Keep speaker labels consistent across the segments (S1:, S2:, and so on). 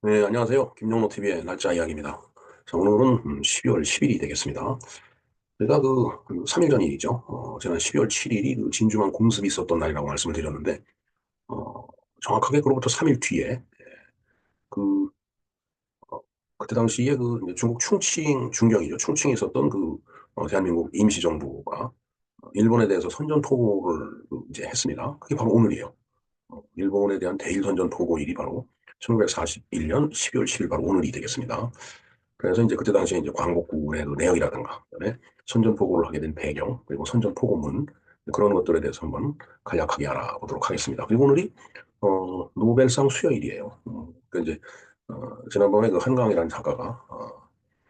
S1: 네, 안녕하세요. 김용로 TV의 날짜 이야기입니다. 자, 오늘은 12월 10일이 되겠습니다. 제가 3일 전 일이죠. 지난 12월 7일이 그 진주만 공습이 있었던 날이라고 말씀을 드렸는데, 어, 정확하게 그로부터 3일 뒤에, 그, 어, 그때 당시에 이제 중국 충칭, 중경이죠. 충칭에 있었던 대한민국 임시정부가 일본에 대해서 선전포고를 이제 했습니다. 그게 바로 오늘이에요. 일본에 대한 대일 선전포고일이 바로 1941년 12월 10일 바로 오늘이 되겠습니다. 그래서 이제 그때 당시에 이제 광복군의 그 내역이라든가, 그다음에 선전포고를 하게 된 배경, 그리고 선전포고문, 그런 것들에 대해서 한번 간략하게 알아보도록 하겠습니다. 그리고 오늘이, 노벨상 수여일이에요. 그 이제, 지난번에 그 한강이라는 작가가,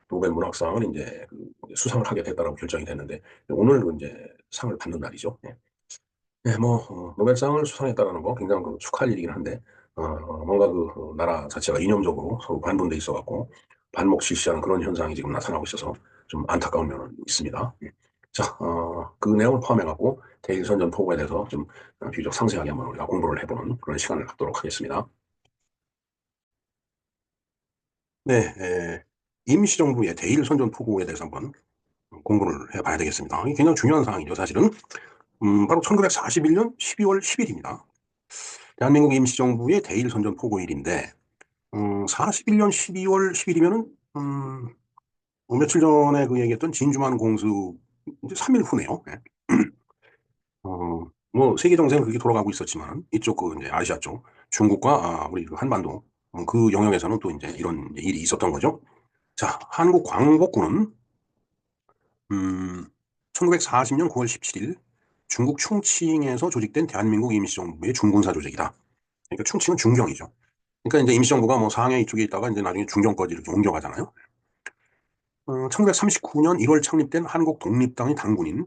S1: 노벨 문학상을 이제 수상을 하게 됐다라고 결정이 됐는데, 오늘 이제 상을 받는 날이죠. 예. 네, 노벨상을 수상했다는 거 굉장히 축하할 일이긴 한데, 뭔가 나라 자체가 이념적으로 서로 반분돼 있어갖고, 반목실시하는 그런 현상이 지금 나타나고 있어서 좀 안타까운 면은 있습니다. 예. 자, 그 내용을 포함해갖고, 대일선전 포고에 대해서 좀 비교적 상세하게 한번 우리가 공부를 해보는 그런 시간을 갖도록 하겠습니다. 네, 임시정부의 대일선전 포고에 대해서 한번 공부를 해봐야 되겠습니다. 이게 굉장히 중요한 사항이죠, 사실은. 바로 1941년 12월 10일입니다. 대한민국 임시정부의 대일 선전 포고일인데, 41년 12월 10일이면은, 며칠 전에 그 얘기했던 진주만 공수 이제 3일 후네요. 예. 뭐, 세계 정세는 그렇게 돌아가고 있었지만, 이쪽 이제 아시아 쪽, 중국과 우리 그 한반도, 그 영역에서는 또 이제 이런 이제 일이 있었던 거죠. 자, 한국 광복군은, 음, 1940년 9월 17일, 중국 충칭에서 조직된 대한민국 임시정부의 중군사 조직이다. 그러니까 충칭은 중경이죠. 그러니까 이제 임시정부가 뭐 상해 이쪽에 있다가 이제 나중에 중경까지 이렇게 옮겨가잖아요. 1939년 1월 창립된 한국 독립당의 당군인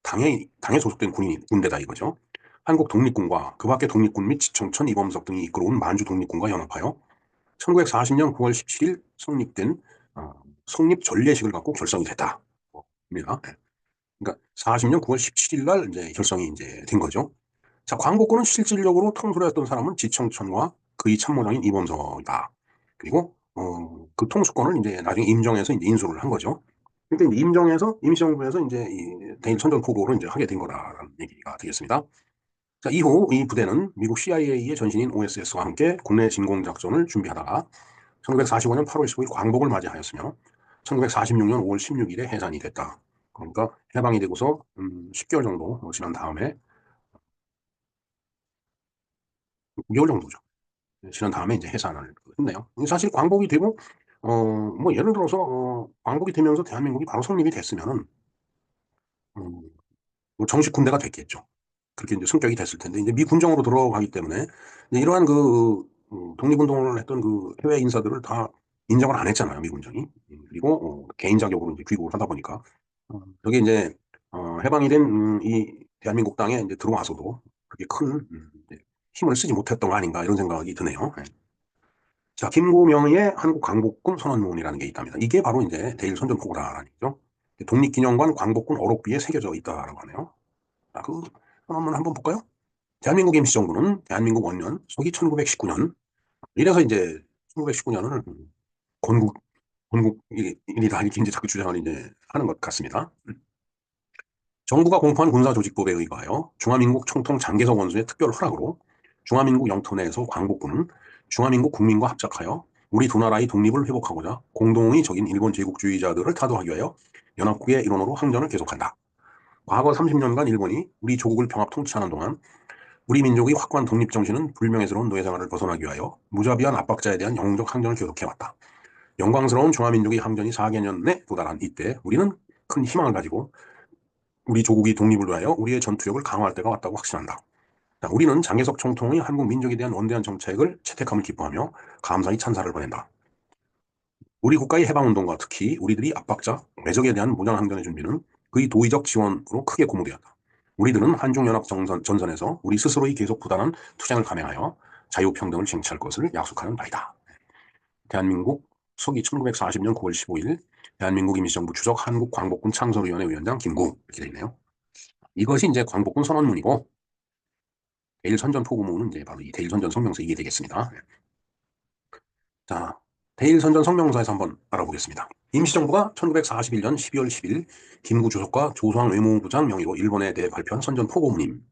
S1: 당에 소속된 군대다 이거죠. 한국 독립군과 그 밖의 독립군 및 지청천 이범석 등이 이끌어온 만주 독립군과 연합하여 1940년 9월 17일 성립된 성립 전례식을 갖고 결성이 됐다. 입니다. 그러니까 40년 9월 17일 날 이제 결성이 이제 된 거죠. 자, 광복군은 실질적으로 통솔했던 사람은 지청천과 그의 참모장인 이범석이다. 그리고 그 통수권을 이제 나중에 임정해서 이제 인수를 한 거죠. 그러니까 이제 임정해서 임시정부에서 이제 이 대일 선전포고를 이제 하게 된 거다라는 얘기가 되겠습니다. 자, 이후 이 부대는 미국 CIA의 전신인 OSS와 함께 국내 진공 작전을 준비하다가 1945년 8월 15일 광복을 맞이하였으며 1946년 5월 16일에 해산이 됐다. 그러니까 해방이 되고서 10개월 정도 지난 다음에 9개월 정도죠. 지난 다음에 이제 해산을 했네요. 사실 광복이 되고, 뭐 예를 들어서, 광복이 되면서 대한민국이 바로 성립이 됐으면은, 음, 뭐 정식 군대가 됐겠죠. 그렇게 이제 성격이 됐을 텐데, 이제 미 군정으로 들어가기 때문에, 이제 이러한 독립운동을 했던 그 해외 인사들을 다 인정을 안 했잖아요, 미 군정이. 그리고, 개인 자격으로 이제 귀국을 하다 보니까, 저게 이제, 해방이 된, 이 대한민국 땅에 이제 들어와서도 그렇게 큰, 이제 힘을 쓰지 못했던 거 아닌가, 이런 생각이 드네요. 예. 자, 김구명의 한국 광복군 선언문이라는 게 있답니다. 이게 바로 이제 대일 선전포고다라는 얘기죠. 독립기념관 광복군 어록비에 새겨져 있다라고 하네요. 자, 그 선언문 한번 볼까요? 대한민국 임시정부는 대한민국 원년 서기 1919년 이래서 이제 1919년을 건국일이다 이렇게 이제 자꾸 주장을 이제 하는 것 같습니다. 정부가 공포한 군사조직법에 의거하여 중화민국 총통 장개석 원수의 특별 허락으로 중화민국 영토 내에서 광복군은 중화민국 국민과 합작하여 우리 두 나라의 독립을 회복하고자 공동의 적인 일본 제국주의자들을 타도하기 위하여 연합국의 일원으로 항전을 계속한다. 과거 30년간 일본이 우리 조국을 병합 통치하는 동안 우리 민족의 확고한 독립정신은 불명예스러운 노예생활을 벗어나기 위하여 무자비한 압박자에 대한 영웅적 항전을 계속해왔다. 영광스러운 중화민족의 항전이 4개년에 도달한 이때 우리는 큰 희망을 가지고 우리 조국이 독립을 위하여 우리의 전투력을 강화할 때가 왔다고 확신한다. 우리는 장개석 총통의 한국 민족에 대한 원대한 정책을 채택함을 기뻐하며 감사의 찬사를 보낸다. 우리 국가의 해방운동과 특히 우리들이 압박자, 외적에 대한 무장항전의 준비는 그의 도의적 지원으로 크게 고무되었다. 우리들은 한중연합전선에서 우리 스스로의 계속 부단한 투쟁을 감행하여 자유평등을 쟁취할 것을 약속하는 바이다. 대한민국 서기 1940년 9월 15일 대한민국 임시정부 주석 한국광복군 창설위원회 위원장 김구 이렇게 되어 있네요. 이것이 이제 광복군 선언문이고 대일선전 포고문은 이제 바로 이 대일선전 성명서 이게 되겠습니다. 자, 대일 선전 성명서에서 한번 알아보겠습니다. 임시정부가 1941년 12월 10일 김구 주석과 조소왕 외무부장 명의로 일본에 대해 발표한 선전 포고문임.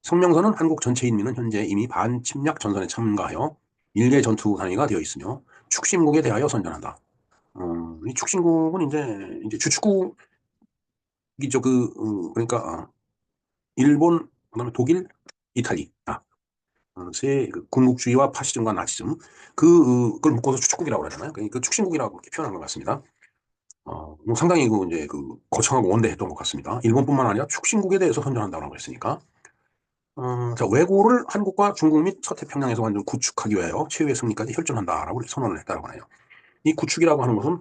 S1: 성명서는 한국 전체 인민은 현재 이미 반침략 전선에 참가하여 일개 전투 단위가 되어 있으며 축신국에 대하여 선전한다. 이 축신국은 이제 주축국이죠. 그러니까 일본, 그다음에 독일, 이탈리. 세 군국주의와 파시즘과 나치즘 그걸 묶어서 주축국이라고 그러잖아요. 그 축신국이라고 이렇게 표현한 것 같습니다. 뭐 상당히 이제 거창하고 원대했던 것 같습니다. 일본뿐만 아니라 축신국에 대해서 선전한다고 했으니까. 자, 왜고를 한국과 중국 및 서태평양에서 완전 구축하기 위하여 최후의 승리까지 혈전한다라고 선언을 했다고 하네요. 이 구축이라고 하는 것은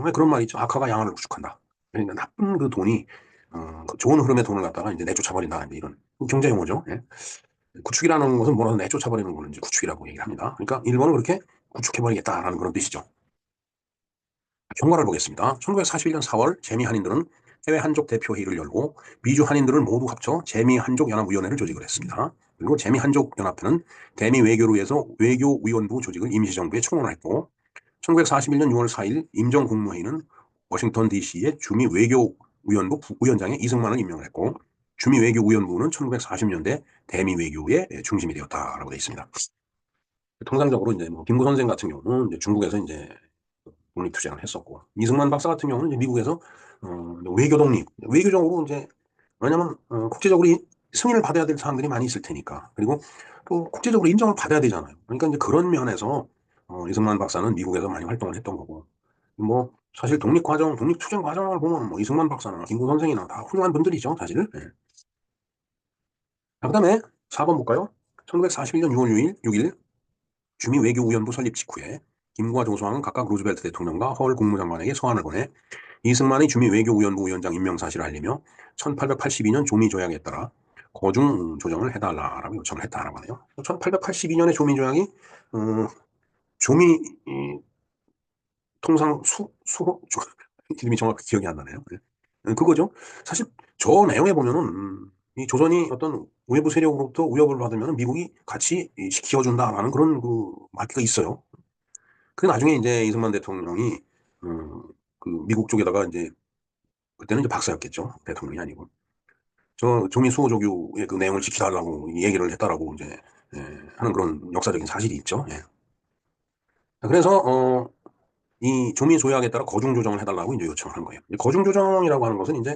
S1: 왜 그런 말이 있죠. 악화가 양화를 구축한다. 그러니까 나쁜 그 돈이 그 좋은 흐름의 돈을 갖다가 이제 내쫓아버린다. 이제 이런 경제 용어죠. 예. 구축이라는 것은 뭐라도 내쫓아버리는 거는 이제 구축이라고 얘기를 합니다. 그러니까 일본은 그렇게 구축해버리겠다라는 그런 뜻이죠. 경과를 보겠습니다. 1941년 4월 재미 한인들은 해외 한족 대표회의를 열고 미주 한인들을 모두 합쳐 재미 한족 연합위원회를 조직을 했습니다. 그리고 재미 한족 연합회는 대미 외교를 위해서 외교위원부 조직을 임시정부에 청원했고 1941년 6월 4일 임정국무회의는 워싱턴 DC의 주미 외교위원부 부위원장에 이승만을 임명을 했고 주미 외교위원부는 1940년대 대미 외교의 중심이 되었다라고 되어 있습니다. 통상적으로 이제 뭐 김구 선생 같은 경우는 이제 중국에서 이제 독립투쟁을 했었고 이승만 박사 같은 경우는 이제 미국에서 외교 독립 외교적으로 이제 왜냐면 국제적으로 승인을 받아야 될 사람들이 많이 있을 테니까 그리고 또 국제적으로 인정을 받아야 되잖아요. 그러니까 이제 그런 면에서 이승만 박사는 미국에서 많이 활동을 했던 거고 뭐 사실 독립투쟁 과정을 보면 뭐 이승만 박사나 김구 선생이나 다 훌륭한 분들이죠, 사실. 예. 자, 그다음에 4번 볼까요? 1941년 6월 6일 주미 외교위원부 설립 직후에 김구와 조소왕은 각각 루즈벨트 대통령과 허월 국무장관에게 서한을 보내 이승만의 주미 외교위원부 위원장 임명 사실을 알리며 1882년 조미 조약에 따라 거중 조정을 해달라라고 요청을 했다라고 하네요. 1882년의 조미 조약이 조미 통상 이름이 정확히 기억이 안 나네요. 그거죠. 사실 저 내용에 보면은 이 조선이 어떤 외부 세력으로부터 위협을 받으면 미국이 같이 지켜준다라는 그런 그 말기가 있어요. 그 나중에 이제 이승만 대통령이 그 미국 쪽에다가 이제 그때는 이제 박사였겠죠. 대통령이 아니고 저 조미 수호조교의 그 내용을 지켜달라고 얘기를 했다라고 이제 하는 그런 역사적인 사실이 있죠. 예. 그래서 이 조미 조약에 따라 거중 조정을 해달라고 이제 요청을 한 거예요. 거중 조정이라고 하는 것은 이제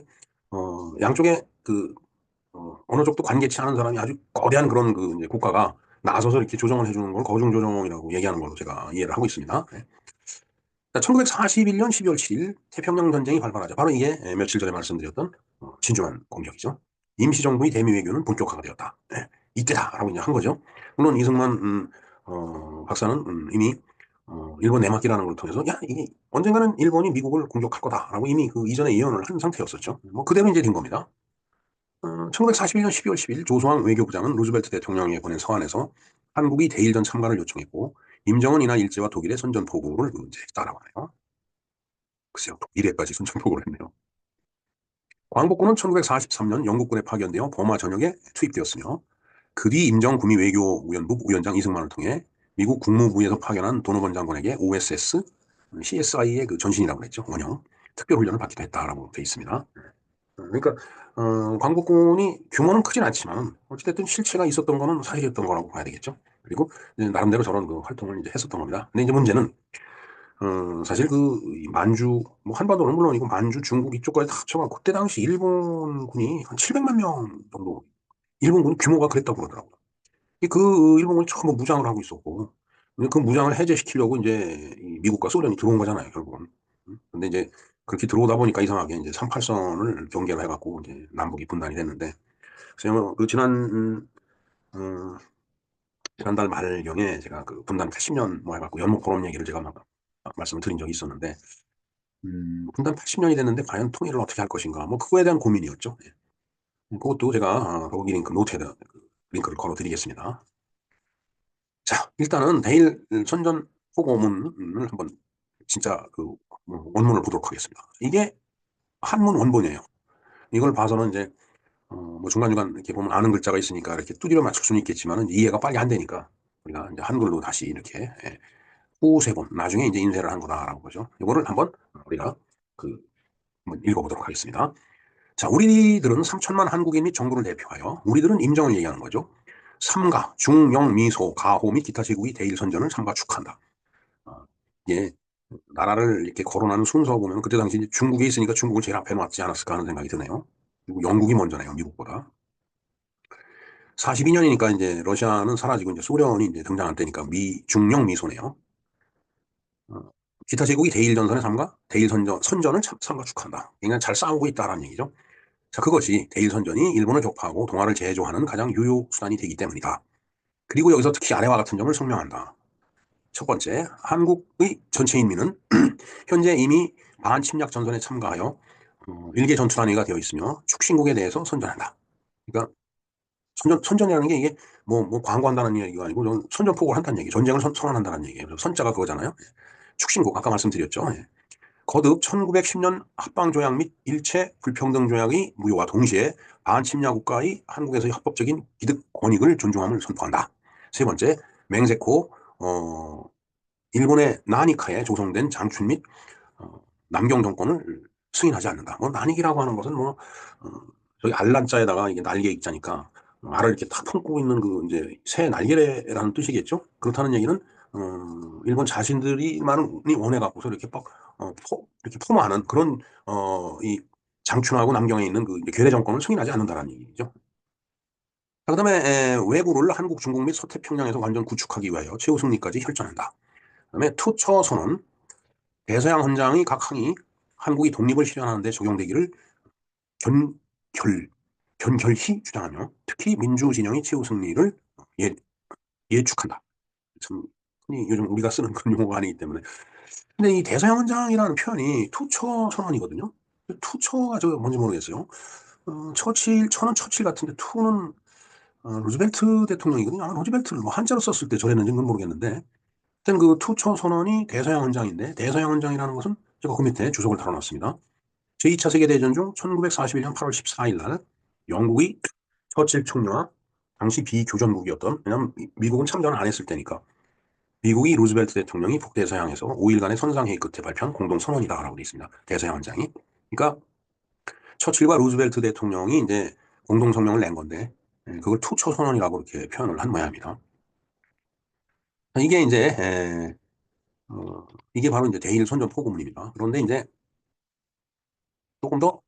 S1: 양쪽에 그 어느 쪽도 관계치 않은 사람이 아주 거대한 그런 그 이제 국가가 나서서 이렇게 조정을 해주는 걸 거중 조정이라고 얘기하는 걸로 제가 이해를 하고 있습니다. 예. 1941년 12월 7일 태평양 전쟁이 발발하자 바로 이게 며칠 전에 말씀드렸던 진주만 공격이죠. 임시정부의 대미 외교는 본격화가 되었다. 네, 이때다라고 이제 한 거죠. 물론 이승만 박사는 이미 일본 내막기라는 걸 통해서 야 이게 언젠가는 일본이 미국을 공격할 거다라고 이미 그 이전에 예언을 한 상태였었죠. 뭐 그대로 이제 된 겁니다. 1941년 12월 10일 조소왕 외교부장은 루즈벨트 대통령에게 보낸 서한에서 한국이 대일전 참가를 요청했고 임정은 이날 일제와 독일의 선전 보고를 했다라고 하네요. 글쎄요, 독일에까지 선전 보고를 했네요. 광복군은 1943년 영국군에 파견되어 버마 전역에 투입되었으며 그 뒤 임정구미 외교위원부 위원장 이승만을 통해 미국 국무부에서 파견한 도노번 장관에게 OSS, CSI의 그 전신이라고 그랬죠. 원형 특별훈련을 받기도 했다라고 되어 있습니다. 그러니까 광복군이 규모는 크진 않지만 어찌됐든 실체가 있었던 거는 사실이었던 거라고 봐야 되겠죠. 그리고 나름대로 저런 그 활동을 이제 했었던 겁니다. 근데 이제 문제는 사실 만주, 뭐 한반도는 물론이고 만주, 중국 이쪽까지 다 합쳐가 그때 당시 일본군이 한 700만 명 정도, 일본군 규모가 그랬다고 그러더라고요. 그 일본군이 전부 무장을 하고 있었고, 그 무장을 해제시키려고 이제 미국과 소련이 들어온 거잖아요, 결국은. 근데 이제 그렇게 들어오다 보니까 이상하게 이제 38선을 경계를 해갖고 이제 남북이 분단이 됐는데, 그래서 그 지난달 말경에 제가 그 분단 80년 뭐 해갖고 연목 포럼 얘기를 제가 막 말씀을 드린 적이 있었는데, 분단 80년이 됐는데 과연 통일을 어떻게 할 것인가, 뭐 그거에 대한 고민이었죠. 예. 그것도 제가 더보기 링크 노트에다 링크를 걸어 드리겠습니다. 자, 일단은 대일 선전 포고문을 한번 진짜 원문을 보도록 하겠습니다. 이게 한문 원본이에요. 이걸 봐서는 이제 뭐 중간중간 이렇게 보면 아는 글자가 있으니까 이렇게 두드려 맞출 수는 있겠지만 이해가 빨리 안 되니까 우리가 이제 한글로 다시 이렇게 후세 번, 나중에 이제 인쇄를 한 거다라고 보죠. 이거를 한번 우리가 그, 한번 읽어보도록 하겠습니다. 자, 우리들은 3천만 한국인 및 정부를 대표하여 우리들은 임정을 얘기하는 거죠. 삼가, 중영, 미소, 가호 및 기타 제국이 대일 선전을 삼가 축하한다. 아, 예, 나라를 이렇게 거론하는 순서 보면 그때 당시 중국에 있으니까 중국을 제일 앞에 놨지 않았을까 하는 생각이 드네요. 그리고 영국이 먼저네요, 미국보다. 42년이니까 이제 러시아는 사라지고 이제 소련이 이제 등장할 때니까 중영 미소네요. 어, 기타 제국이 대일 전선에 삼가, 대일 선전을 삼가 축하한다. 그러니까 잘 싸우고 있다라는 얘기죠. 자, 그것이 대일 선전이 일본을 격파하고 동아를 제조하는 가장 유효 수단이 되기 때문이다. 그리고 여기서 특히 아래와 같은 점을 설명한다. 첫 번째, 한국의 전체 인민은 현재 이미 반침략 전선에 참가하여 일개 전투 단위가 되어 있으며 축신국에 대해서 선전한다. 그러니까 선전이라는 게 이게 뭐 광고한다는 얘기가 아니고 선전포고를 한다는 얘기, 전쟁을 선언한다는 얘기예요. 그래서 선자가 그거잖아요. 축신국 아까 말씀드렸죠. 예. 거듭 1910년 합방조약 및 일체 불평등조약의 무효와 동시에 반침략 국가의 한국에서의 합법적인 기득 권익을 존중함을 선포한다. 세 번째, 맹세코 일본의 나니카에 조성된 장춘 및 남경 정권을 승인하지 않는다. 뭐 난익이라고 하는 것은 뭐 저기 알란자에다가 이게 날개 입자니까 알을 이렇게 탁 품고 있는 그 이제 새 날개라는 뜻이겠죠. 그렇다는 얘기는 일본 자신들이만이 원해 갖고서 이렇게 이렇게 포모하는 그런 이 장춘하고 남경에 있는 그 이제 괴뢰 정권을 승인하지 않는다라는 얘기죠. 자, 그다음에 왜구를 한국, 중국 및 서태평양에서 완전 구축하기 위하여 최후 승리까지 혈전한다. 그다음에 투처 선언 대서양 헌장의 각 항이 한국이 독립을 실현하는 데 적용되기를 견결, 견결히 주장하며 특히 민주진영의 최후 승리를 예, 예축한다. 참 흔히 요즘 우리가 쓰는 그런 용어가 아니기 때문에. 근데 이 대서양 헌장이라는 표현이 투처 선언이거든요. 투처가 저 뭔지 모르겠어요. 처는 처칠 같은데 투는 루즈벨트 대통령이거든요. 아마 루즈벨트를 뭐 한자로 썼을 때 저랬는지는 모르겠는데 하여튼 그 투처 선언이 대서양 헌장인데 대서양 헌장이라는 것은 제가 그 밑에 주석을 달아놨습니다. 제2차 세계대전 중 1941년 8월 14일 날 영국이 처칠 총리와 당시 비교전국이었던, 왜냐하면 미국은 참전을 안 했을 때니까, 미국이 루즈벨트 대통령이 북대서양에서 5일간의 선상회의 끝에 발표한 공동선언이다라고 되어 있습니다. 대서양 헌장이. 그러니까 처칠과 루즈벨트 대통령이 이제 공동성명을 낸 건데 그걸 투처 선언이라고 이렇게 표현을 한 모양입니다. 이게 이제 이게 바로 이제 대일 선전 포고문입니다. 그런데 이제 조금 더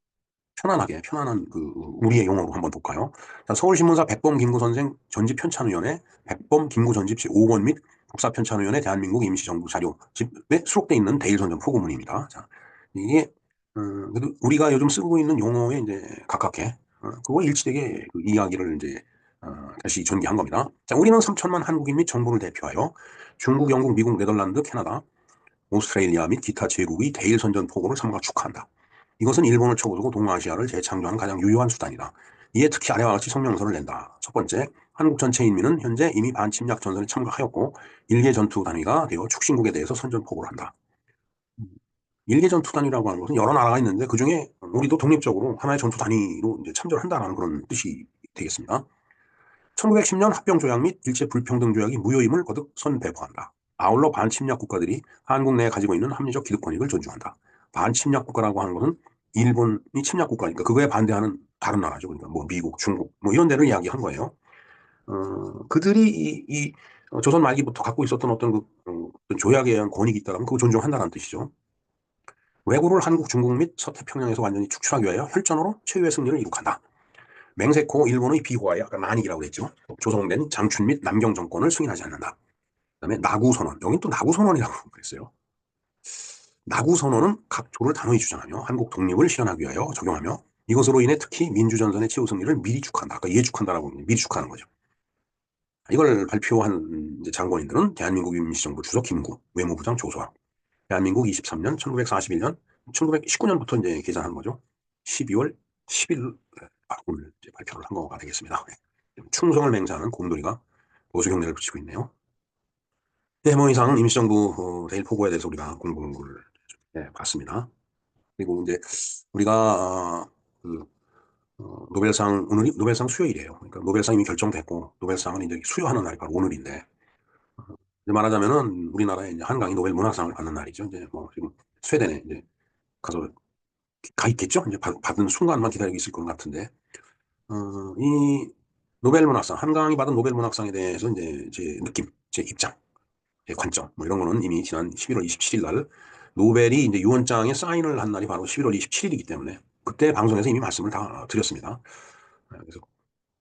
S1: 편안한 그 우리의 용어로 한번 볼까요? 자, 서울신문사 백범 김구 선생 전집 편찬위원회 백범 김구 전집시 5권 및 국사편찬위원회 대한민국 임시정부 자료집에 수록되어 있는 대일선전 포고문입니다. 자, 이게 그래도 우리가 요즘 쓰고 있는 용어에 이제 가깝게 그거 일치되게 그 이야기를 이제 다시 전개한 겁니다. 자, 우리는 3천만 한국인 및 정부를 대표하여 중국, 영국, 미국, 네덜란드, 캐나다, 오스트레일리아 및 기타 제국의 대일선전 포고를 삼가 축하한다. 이것은 일본을 쳐부수고 동아시아를 재창조하는 가장 유효한 수단이다. 이에 특히 아래와 같이 성명서를 낸다. 첫 번째, 한국 전체 인민은 현재 이미 반침략 전선에 참가하였고 일개 전투 단위가 되어 축신국에 대해서 선전 포고를 한다. 일개 전투 단위라고 하는 것은 여러 나라가 있는데 그중에 우리도 독립적으로 하나의 전투 단위로 이제 참전을 한다는 그런 뜻이 되겠습니다. 1910년 합병조약 및 일체 불평등조약이 무효임을 거듭 선배포한다. 아울러 반침략 국가들이 한국 내에 가지고 있는 합리적 기득권익을 존중한다. 반침략 국가라고 하는 것은 일본이 침략 국가니까 그거에 반대하는 다른 나라죠. 그러니까 뭐 미국, 중국 뭐 이런 데를 이야기한 거예요. 그들이 조선 말기부터 갖고 있었던 어떤 어떤 조약에 의한 권익이 있다면 그거 존중한다는 뜻이죠. 왜구를 한국, 중국 및 서태평양에서 완전히 축출하기 위하여 혈전으로 최후의 승리를 이룩한다. 맹세코 일본의 비호하에 아까 난익이라고 그랬죠. 조성된 장춘 및 남경 정권을 승인하지 않는다. 그다음에 나구선언. 여긴 또 나구선언이라고 그랬어요. 나구선언은 각 조를 단호히 주장하며 한국 독립을 실현하기 위하여 적용하며 이것으로 인해 특히 민주전선의 최후 승리를 미리 축한다. 아까 예축한다라고 미리 축하는 거죠. 이걸 발표한 장관인들은 대한민국 임시정부 주석 김구, 외무부장 조소아, 대한민국 23년, 1941년, 1919년부터 이제 계산한 거죠. 12월 10일 오늘 이제 발표를 한 거가 되겠습니다. 충성을 맹세하는 곰돌이가 보수 경례를 붙이고 있네요. 네, 뭐 이상 임시정부 대일 포고에 대해서 우리가 공부를 봤습니다. 그리고 이제 우리가 그 노벨상 오늘이 노벨상 수요일이에요. 그러니까 노벨상 이미 결정됐고 노벨상은 이제 수여하는 날이 바로 오늘인데 이제 말하자면은 우리나라에 이제 한강이 노벨 문학상을 받는 날이죠. 이제 뭐 지금 스웨덴에 이제 가서 가 있겠죠. 이제 받은 순간만 기다리고 있을 것 같은데, 이 노벨 문학상, 한강이 받은 노벨 문학상에 대해서 이제 제 느낌, 제 입장, 제 관점, 뭐 이런 거는 이미 지난 11월 27일 날 노벨이 이제 유언장에 사인을 한 날이 바로 11월 27일이기 때문에 그때 방송에서 이미 말씀을 다 드렸습니다. 그래서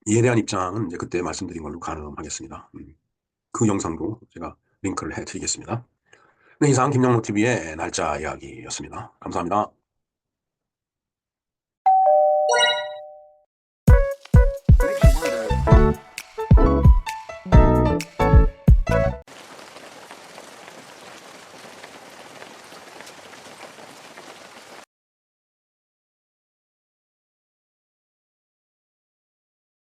S1: 이에 대한 입장은 이제 그때 말씀드린 걸로 가름하겠습니다. 그 영상도 제가 링크를 해드리겠습니다. 네, 이상 김영로 TV의 날짜 이야기였습니다. 감사합니다.